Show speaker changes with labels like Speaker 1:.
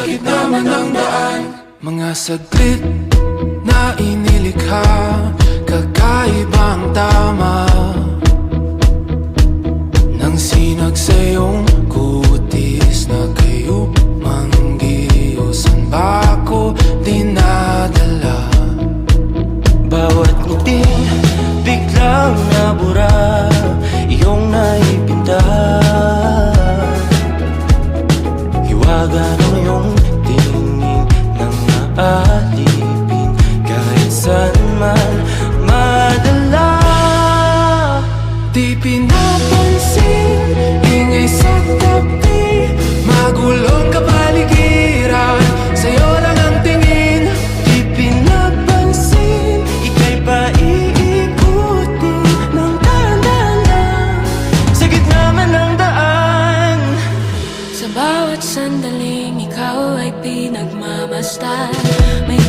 Speaker 1: gitna man ng daan. Mga saglit na inilikha, kakaibang tama nang sinag sa iyong kutis na kayo manggiusan ba ako dinadala?
Speaker 2: Bawat ngiting biglang nabura, iyong naipinta. Hiwaga ng iyong tingin nang naalipin, kahit saan man madala.
Speaker 1: Di pinapansin, ingay sa tabi, magulong kapaligiran, sa'yo lang ang tingin.
Speaker 2: Di pinapansin, ika'y paiikutin ng dahan-dahan sa gitna man ng daan.
Speaker 3: Sa bawat sandaling ikaw ay pinagmamasdan, may